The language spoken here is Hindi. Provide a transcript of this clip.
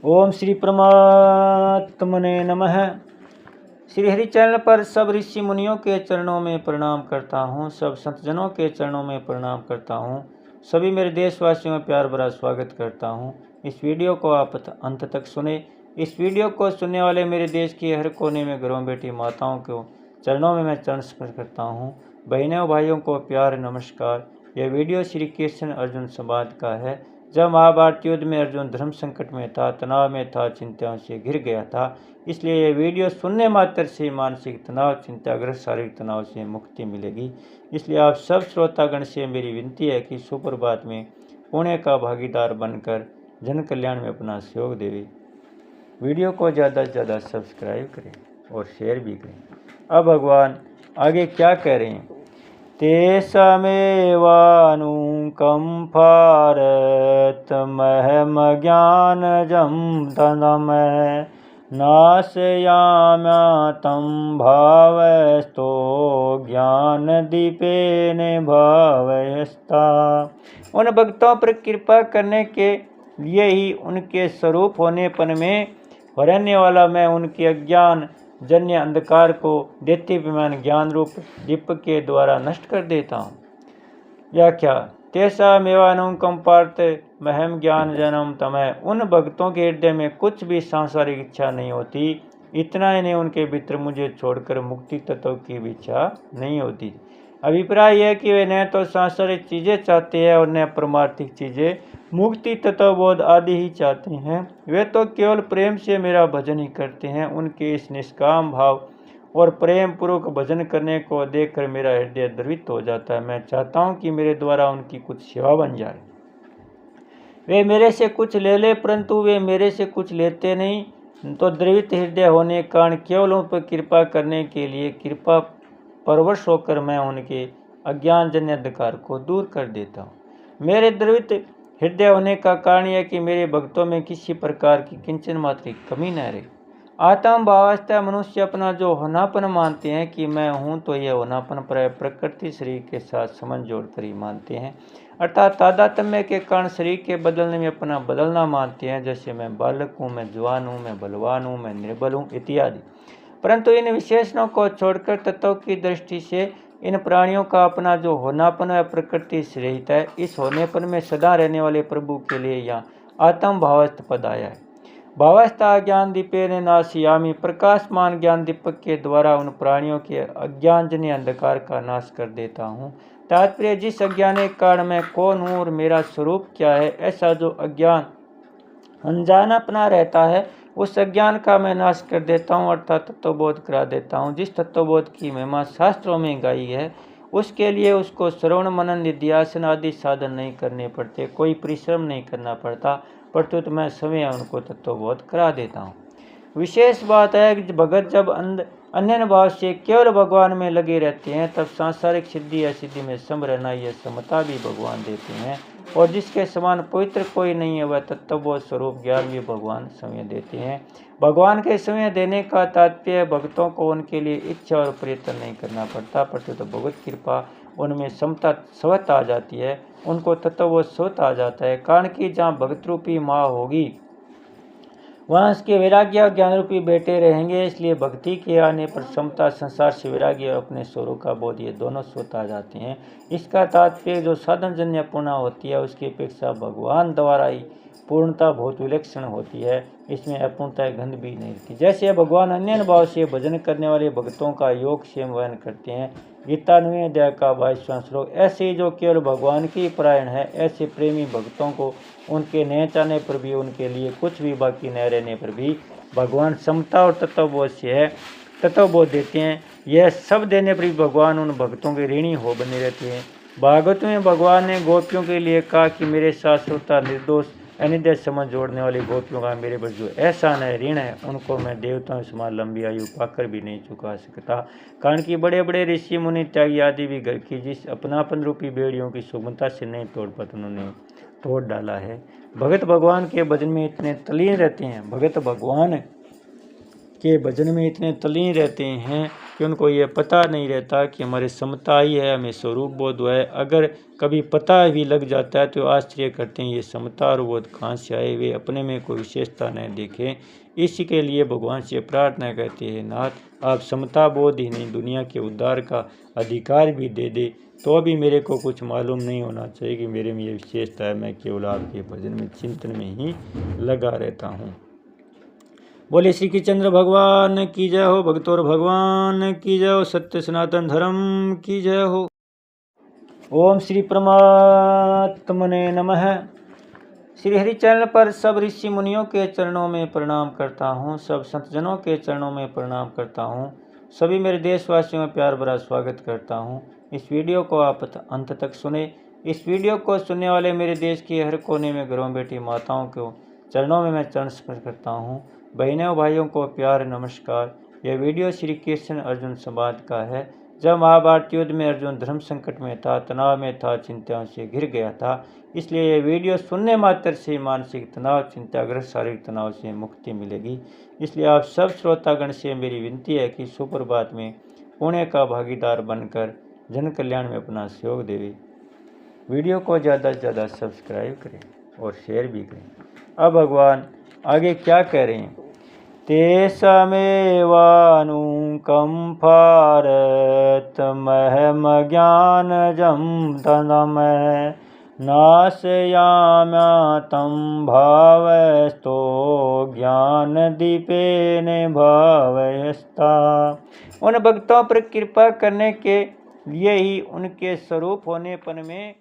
ओम श्री परमात्मने नमः। श्री हरि चैनल पर सब ऋषि मुनियों के चरणों में प्रणाम करता हूँ, सब संतजनों के चरणों में प्रणाम करता हूँ, सभी मेरे देशवासियों में प्यार भरा स्वागत करता हूँ। इस वीडियो को आप अंत तक सुने। इस वीडियो को सुनने वाले मेरे देश के हर कोने में घरों बैठी माताओं को चरणों में मैं चरण स्पर्श करता हूँ। बहनों भाइयों को प्यार नमस्कार। यह वीडियो श्री कृष्ण अर्जुन संवाद का है। जब महाभारत युद्ध में अर्जुन धर्म संकट में था, तनाव में था, चिंताओं से घिर गया था। इसलिए ये वीडियो सुनने मात्र से मानसिक तनाव, चिंताग्रस्त, शारीरिक तनाव से मुक्ति मिलेगी। इसलिए आप सब श्रोतागण से मेरी विनती है कि सुप्रभात में पुण्य का भागीदार बनकर जन कल्याण में अपना सहयोग देवे। वीडियो को ज़्यादा से ज़्यादा सब्सक्राइब करें और शेयर भी करें। अब भगवान आगे क्या कह रहे हैं? तेषामेवानुकम्पारतमहमज्ञानजं तमः नाशयाम्यतं भावस्तो ज्ञानदीपेन भावयस्ता। उन भक्तों पर कृपा करने के लिए ही उनके स्वरूप होनेपन में रहने वाला मैं उनके अज्ञान जन्य अंधकार को देते विमान ज्ञान रूप दीपक के द्वारा नष्ट कर देता हूँ। व्याख्या। तेसा मेवानुकंपार्थ महम ज्ञान जन्म तमय। उन भक्तों के हृदय में कुछ भी सांसारिक इच्छा नहीं होती। इतना ही नहीं, उनके भीतर मुझे छोड़कर मुक्ति तत्व की भी इच्छा नहीं होती। अभिप्राय यह कि वे न तो सांसारिक चीज़ें चाहते हैं और न परमार्थिक चीज़ें, मुक्ति तत्वबोध आदि ही चाहते हैं। वे तो केवल प्रेम से मेरा भजन ही करते हैं। उनके इस निष्काम भाव और प्रेम पूर्वक भजन करने को देखकर मेरा हृदय द्रवित हो जाता है। मैं चाहता हूँ कि मेरे द्वारा उनकी कुछ सेवा बन जाए। वे मेरे से कुछ ले ले, परंतु वे मेरे से कुछ लेते नहीं। तो द्रवित हृदय होने के कारण केवल उन पर कृपा करने के लिए कृपा परवश होकर मैं उनके अज्ञानजन्य अंधकार को दूर कर देता हूँ। मेरे द्रवित हृदय होने का कारण यह कि मेरे भक्तों में किसी प्रकार की किंचन मात्र कमी न रहे। आत्म भावावस्था मनुष्य अपना जो होनापन मानते हैं कि मैं हूँ, तो यह होनापन प्रकृति शरीर के साथ समझ जोड़कर ही मानते हैं, अर्थात तादात्म्य के कारण शरीर के बदलने में अपना बदलना मानते हैं। जैसे मैं बालक हूँ, मैं जवान हूँ, मैं बलवान हूँ, मैं निर्बल हूँ इत्यादि। परंतु इन विशेषणों को छोड़कर तत्व की दृष्टि से इन प्राणियों का अपना जो होनापन है प्रकृति से रहित है। इस होनेपन में सदा रहने वाले प्रभु के लिए यहाँ आत्म भावस्थ पद आया है। भावस्था ज्ञान दीपेन नाशयामि। प्रकाशमान ज्ञान दीपक के द्वारा उन प्राणियों के अज्ञानजन्य अंधकार का नाश कर देता हूँ। तात्पर्य, जिस अज्ञान के कारण मैं कौन हूँ और मेरा स्वरूप क्या है, ऐसा जो अज्ञान अनजान अपना रहता है, उस अज्ञान का मैं नाश कर देता हूँ, अर्थात तत्वबोध करा देता हूँ। जिस तत्वबोध की महिमा शास्त्रों में गाई है, उसके लिए उसको श्रवण मनन निध्यासन आदि साधन नहीं करने पड़ते, कोई परिश्रम नहीं करना पड़ता, परंतु तो मैं स्वयं उनको तत्वबोध करा देता हूँ। विशेष बात है कि भगत जब अन्य भाव से केवल भगवान में लगे रहते हैं, तब सांसारिक सिद्धि असिद्धि में सम रहना, यह समता भी भगवान देते हैं। और जिसके समान पवित्र कोई नहीं है, वह तत्वबोध स्वरूप ज्ञान भी भगवान समय देते हैं। भगवान के समय देने का तात्पर्य भक्तों को उनके लिए इच्छा और प्रयत्न नहीं करना पड़ता, परंतु तो भगवत कृपा उनमें समता स्वत आ जाती है, उनको तत्वबोध स्वत आ जाता है। कारण कि जहाँ भगत रूपी माँ होगी, वहाँ उसके वैराग्य और ज्ञान रूपी बेटे रहेंगे। इसलिए भक्ति के आने पर समता, संसार से वैराग्य और अपने स्वरूप का बोध, ये दोनों स्वत आ जाते हैं। इसका तात्पर्य जो साधन जन्य पूर्णा होती है, उसकी अपेक्षा भगवान द्वारा ही पूर्णता बहुत विलक्षण होती है। इसमें अपूर्णता गंध भी नहीं रहती। जैसे भगवान अन्य भाव से भजन करने वाले भक्तों का योग से वर्णन करते हैं, गीता 9वें अध्याय का 22वां श्लोक। ऐसे ही जो केवल भगवान की परायण है, ऐसे प्रेमी भक्तों को उनके न चाहने पर भी, उनके लिए कुछ भी बाकी न रहने पर भी भगवान समता और तत्वबोध से है तत्वबोध देते हैं। यह सब देने पर भी भगवान उन भक्तों के ऋणी हो बने रहते हैं। भागवत में भगवान ने गोपियों के लिए कहा कि मेरे साथ श्रोता निर्दोष अनिद्य समझ जोड़ने वाली गोपियों का मेरे पर जो एहसान है, ऋण है, उनको मैं देवताओं के समान लंबी आयु पाकर भी नहीं चुका सकता। कारण कि बड़े बड़े ऋषि मुनि त्यागी आदि भी घर की जिस अपनापन रूपी बेड़ियों की सुगमता से नहीं तोड़ पाते, उन्होंने तोड़ डाला है। भगत भगवान के भजन में इतने तलीन रहते हैं, भगत भगवान के भजन में इतने तलीन रहते हैं कि उनको ये पता नहीं रहता कि हमारे समता ही है, हमें स्वरूप बोध हुआ है। अगर कभी पता भी लग जाता है तो आश्चर्य करते हैं ये समता और बोध कहाँ से आए, वे अपने में कोई विशेषता न देखें। इसके लिए भगवान से प्रार्थना करते हैं, नाथ आप समता बोध ही नहीं दुनिया के उद्धार का अधिकार भी दे दे, तो भी मेरे को कुछ मालूम नहीं होना चाहिए कि मेरे में ये विशेषता है। मैं केवल आपके भजन में चिंतन में ही लगा रहता हूँ। बोले श्री कृष्णचंद्र भगवान की जय हो, भक्तोर भगवान की जय हो, सत्य सनातन धर्म की जय हो। ओम श्री परमात्मने नमः। श्री हरि चैनल पर सब ऋषि मुनियों के चरणों में प्रणाम करता हूँ, सब संतजनों के चरणों में प्रणाम करता हूँ, सभी मेरे देशवासियों में प्यार भरा स्वागत करता हूँ। इस वीडियो को आप अंत तक सुने। इस वीडियो को सुनने वाले मेरे देश के हर कोने में घरों बैठी माताओं को चरणों में मैं चरण स्पर्श करता हूँ। बहनों भाइयों को प्यार नमस्कार। यह वीडियो श्री कृष्ण अर्जुन संवाद का है। जब महाभारत युद्ध में अर्जुन धर्म संकट में था, तनाव में था, चिंताओं से घिर गया था, इसलिए यह वीडियो सुनने मात्र से मानसिक तनाव, चिंताग्रस्त, शारीरिक तनाव से मुक्ति मिलेगी। इसलिए आप सब श्रोतागण से मेरी विनती है कि सुप्रभात में पुण्य का भागीदार बनकर जन कल्याण में अपना सहयोग दें। वीडियो को ज़्यादा से ज़्यादा सब्सक्राइब करें और शेयर भी करें। अब भगवान आगे क्या कह रहे हैं? तेषामेवानुकंपारत महम ज्ञानजं तनमः नाशयाम्यतं भावस्तो ज्ञानदीपेन भावयस्ता। उन भक्तों पर कृपा करने के लिए ही उनके स्वरूप होनेपन में